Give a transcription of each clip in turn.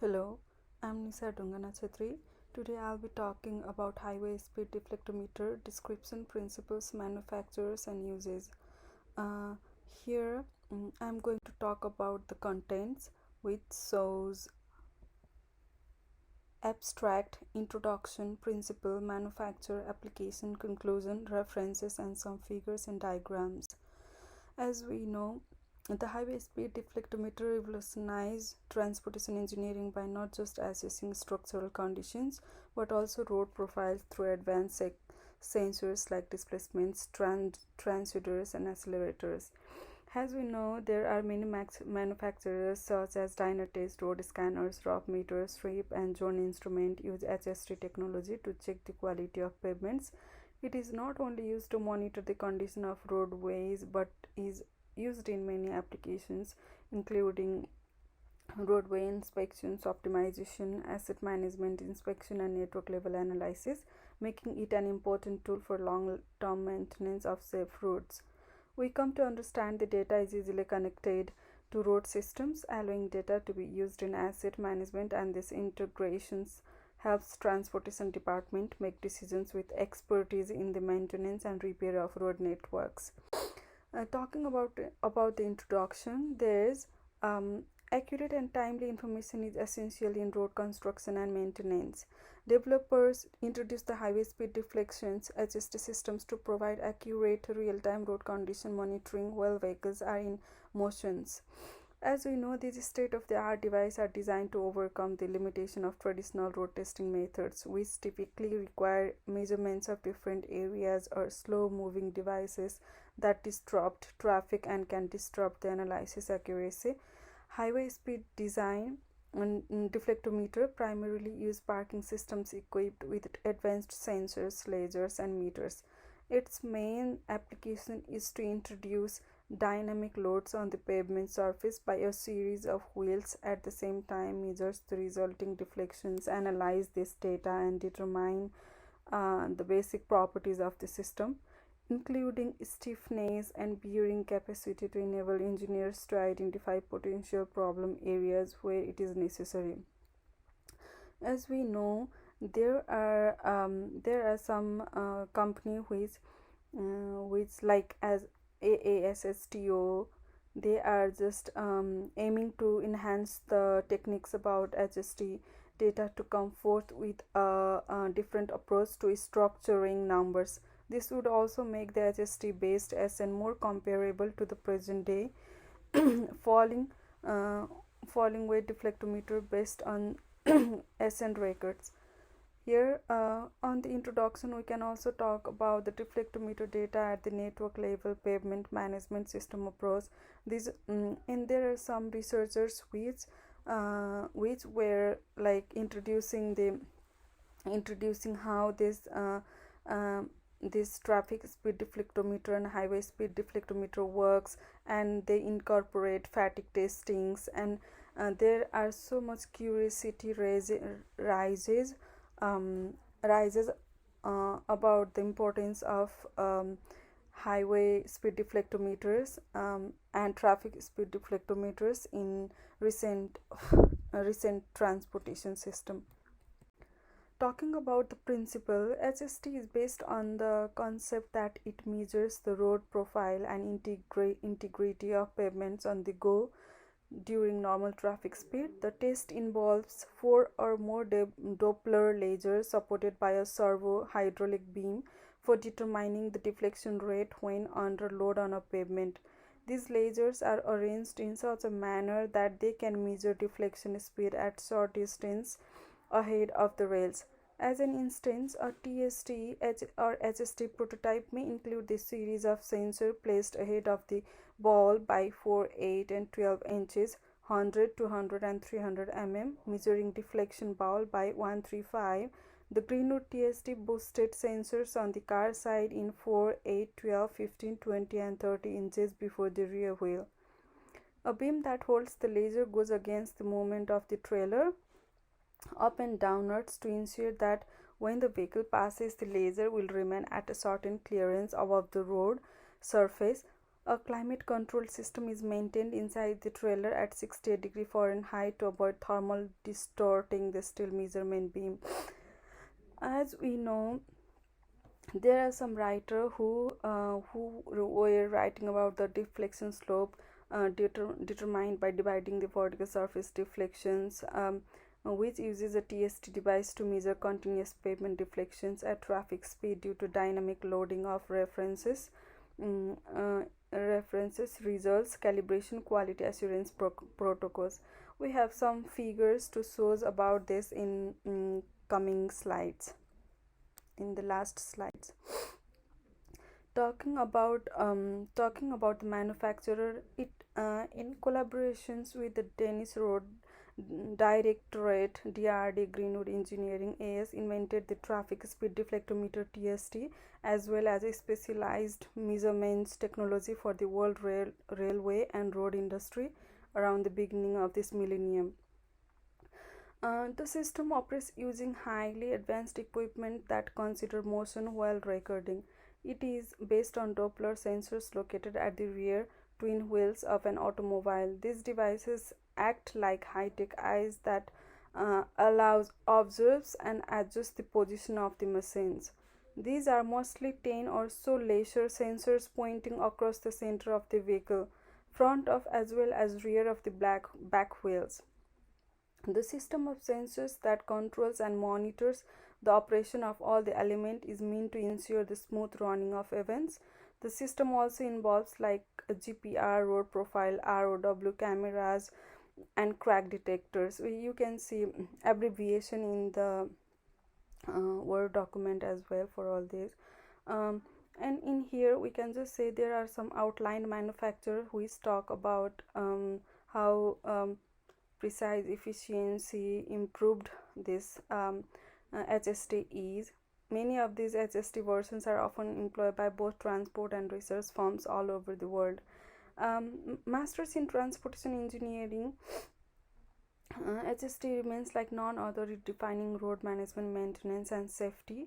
Hello, I'm Nisa Dungana Chetri. Today I'll be talking about highway speed deflectometer description, principles, manufacturers, and uses. Here I'm going to talk about the contents, which shows abstract, introduction, principle, manufacturer, application, conclusion, references, and some figures and diagrams. As we know, the highway speed deflectometer revolutionized transportation engineering by not just assessing structural conditions but also road profiles through advanced sensors like displacements, transducers, and accelerators. As we know, there are many manufacturers such as Dynatest, road scanners, rock meters, strip, and zone instrument use HST technology to check the quality of pavements. It is not only used to monitor the condition of roadways but is used in many applications, including roadway inspections, optimization, asset management, inspection, and network level analysis, making it an important tool for long-term maintenance of safe roads. We come to understand the data is easily connected to road systems, allowing data to be used in asset management, and this integrations helps transportation department make decisions with expertise in the maintenance and repair of road networks. Talking about the introduction, there's accurate and timely information is essential in road construction and maintenance. Developers introduced the highway speed deflections HST systems to provide accurate real-time road condition monitoring while vehicles are in motions. As we know, these state-of-the-art devices are designed to overcome the limitation of traditional road testing methods, which typically require measurements of different areas or slow-moving devices that disrupt traffic and can disrupt the analysis accuracy. Highway speed design and deflectometer primarily use parking systems equipped with advanced sensors, lasers, and meters. Its main application is to introduce dynamic loads on the pavement surface by a series of wheels at the same time, measures the resulting deflections, analyze this data, and determine the basic properties of the system, including stiffness and bearing capacity, to enable engineers to identify potential problem areas where it is necessary. As we know, there are some company which like as AASSTO, they are just aiming to enhance the techniques about HST data to come forth with a different approach to structuring numbers. This would also make the HST based SN more comparable to the present day falling weight deflectometer based on SN records. Here on the introduction, we can also talk about the deflectometer data at the network level pavement management system approach. And there are some researchers which were like introducing how this traffic speed deflectometer and highway speed deflectometer works, and they incorporate fatigue testings, and there are so much curiosity rises about the importance of highway speed deflectometers and traffic speed deflectometers in recent transportation system. Talking about the principle, HST is based on the concept that it measures the road profile and integrity of pavements on the go during normal traffic speed. The test involves 4 or more Doppler lasers supported by a servo hydraulic beam for determining the deflection rate when under load on a pavement. These lasers are arranged in such a manner that they can measure deflection speed at short distance ahead of the rails. As an instance, a TST or HST prototype may include this series of sensors placed ahead of the ball by 4, 8, and 12 inches, 100, 200, and 300 mm, measuring deflection ball by 135. The Greenwood TST boosted sensors on the car side in 4, 8, 12, 15, 20, and 30 inches before the rear wheel. A beam that holds the laser goes against the movement of the trailer up and downwards to ensure that when the vehicle passes, the laser will remain at a certain clearance above the road surface. A climate control system is maintained inside the trailer at 68 degrees Fahrenheit to avoid thermal distorting the steel measurement beam. As we know, there are some writer who were writing about the deflection slope determined by dividing the vertical surface deflections, which uses a TST device to measure continuous pavement deflections at traffic speed due to dynamic loading of references. References results calibration quality assurance protocols. We have some figures to show about this in coming slides, in the last slides. Talking about the manufacturer, it in collaborations with the Danish Road Directorate, DRD Greenwood Engineering AS invented the traffic speed deflectometer TST, as well as a specialized measurements technology for the world railway and road industry around the beginning of this millennium. The system operates using highly advanced equipment that consider motion while recording. It is based on Doppler sensors located at the rear twin wheels of an automobile. These devices act like high-tech eyes that observes and adjusts the position of the machines. These are mostly 10 or so laser sensors pointing across the center of the vehicle, front of as well as rear of the back wheels. The system of sensors that controls and monitors the operation of all the elements is meant to ensure the smooth running of events. The system also involves like a GPR, road profile, ROW cameras, and crack detectors. You can see abbreviation in the Word document as well for all these. And in here we can just say there are some outlined manufacturers which talk about how precise efficiency improved this HST is. Many of these HST versions are often employed by both transport and research firms all over the world. Masters in Transportation Engineering, HST remains like none other, defining road management, maintenance, and safety.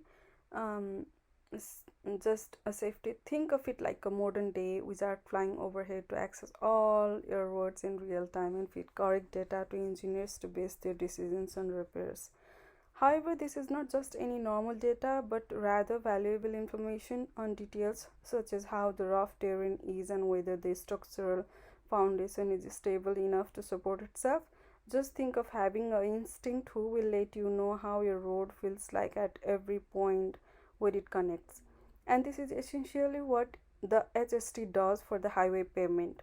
Just a safety. Think of it like a modern day wizard flying overhead to access all your roads in real time and feed correct data to engineers to base their decisions on repairs. However, this is not just any normal data, but rather valuable information on details such as how the rough terrain is and whether the structural foundation is stable enough to support itself. Just think of having an instinct who will let you know how your road feels like at every point where it connects. And this is essentially what the HST does for the highway pavement.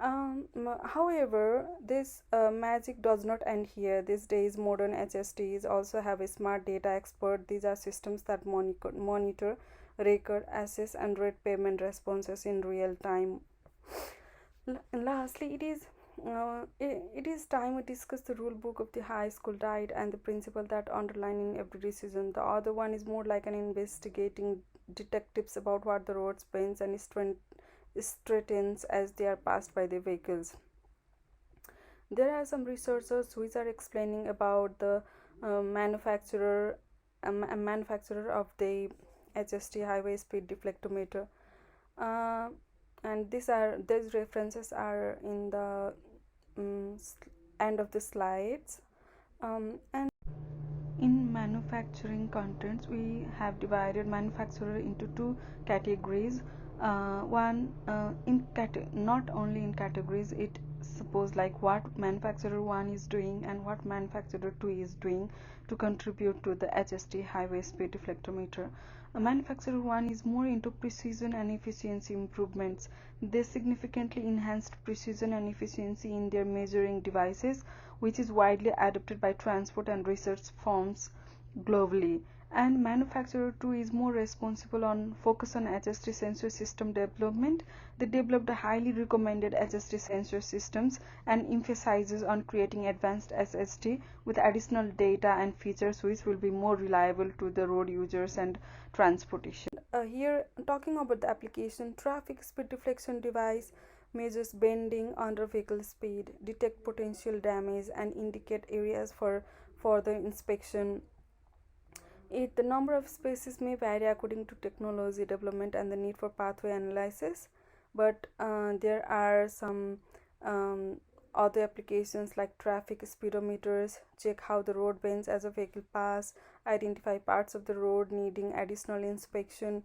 However, this magic does not end here. These days, modern HSTs also have a smart data expert. These are systems that monitor, record, assess, and rate payment responses in real time. Lastly, it is time we discuss the rule book of the high school diet and the principle that underline in every decision. The other one is more like an investigating detectives about what the roads bends and straightens as they are passed by the vehicles. There are some researchers which are explaining about the manufacturer of the HST highway speed deflectometer, and these references are in the end of the slides. And in manufacturing contents, we have divided manufacturer into two categories. One not only in categories, it suppose like what manufacturer 1 is doing and what manufacturer 2 is doing to contribute to the HST highway speed deflectometer. Manufacturer 1 is more into precision and efficiency improvements. They significantly enhanced precision and efficiency in their measuring devices, which is widely adopted by transport and research firms globally. And manufacturer 2 is more responsible on focus on HST sensor system development. They developed highly recommended HST sensor systems and emphasizes on creating advanced HST with additional data and features which will be more reliable to the road users and transportation. Here talking about the application, traffic speed deflection device measures bending under vehicle speed, detect potential damage, and indicate areas for further inspection. The number of spaces may vary according to technology development and the need for pathway analysis. but there are some um, other applications like traffic speedometers check how the road bends as a vehicle pass, identify parts of the road needing additional inspection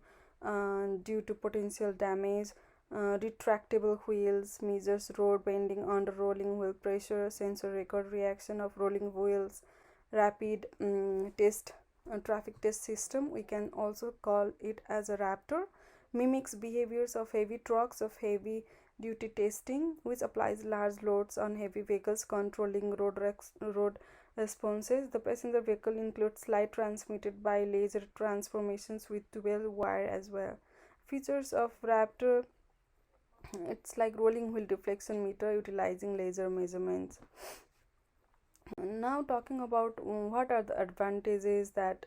due to potential damage. Retractable wheels measures road bending under rolling wheel pressure, sensor record reaction of rolling wheels. Rapid test traffic test system, we can also call it as a raptor, mimics behaviors of heavy trucks of heavy duty testing, which applies large loads on heavy vehicles controlling road responses. The passenger vehicle includes light transmitted by laser transformations with 12 wire as well. Features of raptor, it's like rolling wheel deflection meter utilizing laser measurements. Now talking about what are the advantages that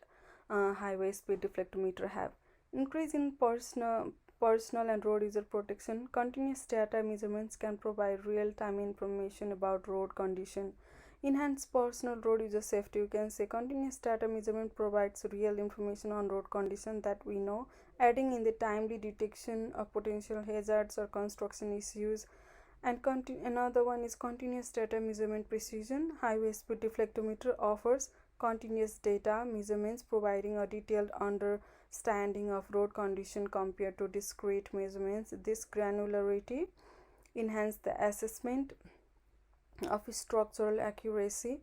highway speed deflectometer have. Increase in personal and road user protection. Continuous data measurements can provide real-time information about road condition. Enhance personal road user safety. You can say continuous data measurement provides real information on road condition that we know, adding in the timely detection of potential hazards or construction issues. And another one is continuous data measurement precision. Highway speed deflectometer offers continuous data measurements providing a detailed understanding of road condition compared to discrete measurements. This granularity enhances the assessment of structural accuracy,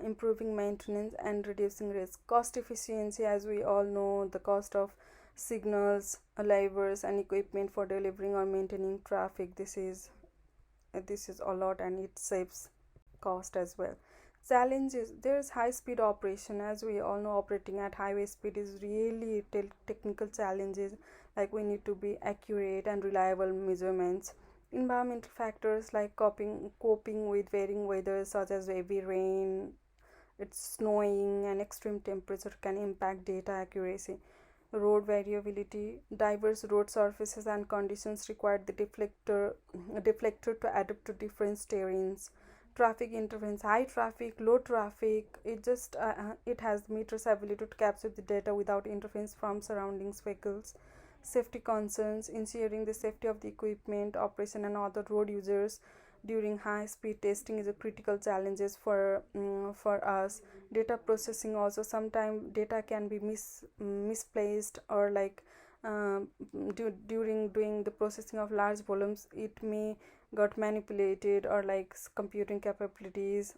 improving maintenance and reducing risk. Cost efficiency, as we all know, the cost of signals, levers and equipment for delivering or maintaining traffic, this is a lot and it saves cost as well. Challenges, there's high speed operation. As we all know, operating at highway speed is really technical challenges, like we need to be accurate and reliable measurements. Environmental factors like coping with varying weather such as heavy rain, it's snowing and extreme temperature can impact data accuracy. Road variability, diverse road surfaces and conditions require the deflector to adapt to different terrains. Traffic interference, high traffic, low traffic, it has meter's ability to capture the data without interference from surroundings vehicles. Safety concerns, ensuring the safety of the equipment operation and other road users during high speed testing is a critical challenges for us. Data processing, also sometimes data can be misplaced, or like during doing the processing of large volumes it may got manipulated, or like computing capabilities,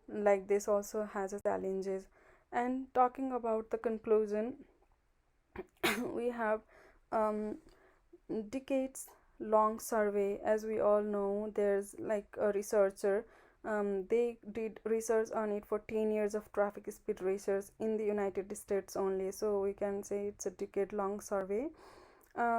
like this also has a challenges. And talking about the conclusion, we have um, decades long survey. As we all know, there's like a researcher, they did research on it for 10 years of traffic speed research in the United States only, so we can say it's a decade long survey.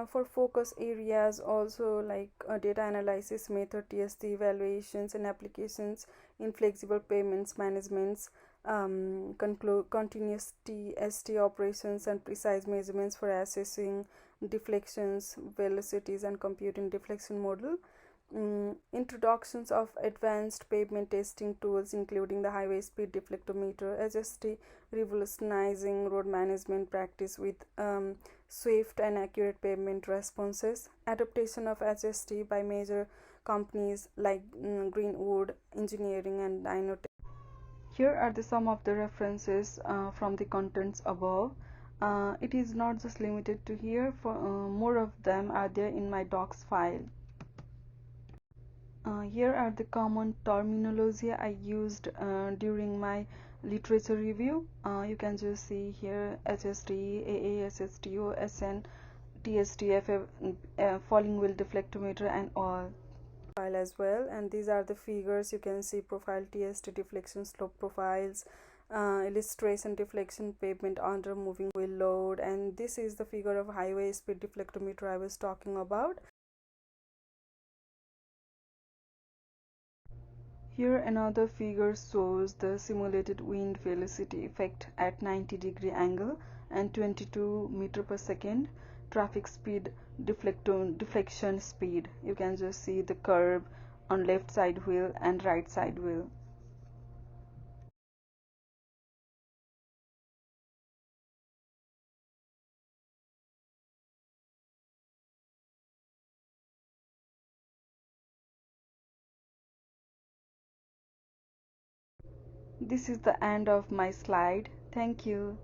For focus areas also, like data analysis method, TST evaluations and applications in flexible payments managements, continuous TST operations and precise measurements for assessing deflections, velocities and computing deflection model. Introductions of advanced pavement testing tools including the highway speed deflectometer, HST revolutionizing road management practice with swift and accurate pavement responses. Adaptation of HST by major companies like Greenwood Engineering and Dynotech. Here are some of the references from the contents above. It is not just limited to here, for more of them are there in my docs file. Here are the common terminology I used during my literature review. You can just see here HST, AA, SSTO, SN, TSTF, falling wheel deflectometer and all file as well. And these are the figures. You can see profile TST deflection slope profiles, illustration deflection pavement under moving wheel load, and this is the figure of highway speed deflectometer I was talking about. Here another figure shows the simulated wind velocity effect at 90-degree angle and 22 meter per second. Traffic speed deflection speed. You can just see the curve on left side wheel and right side wheel. This is the end of my slide. Thank you.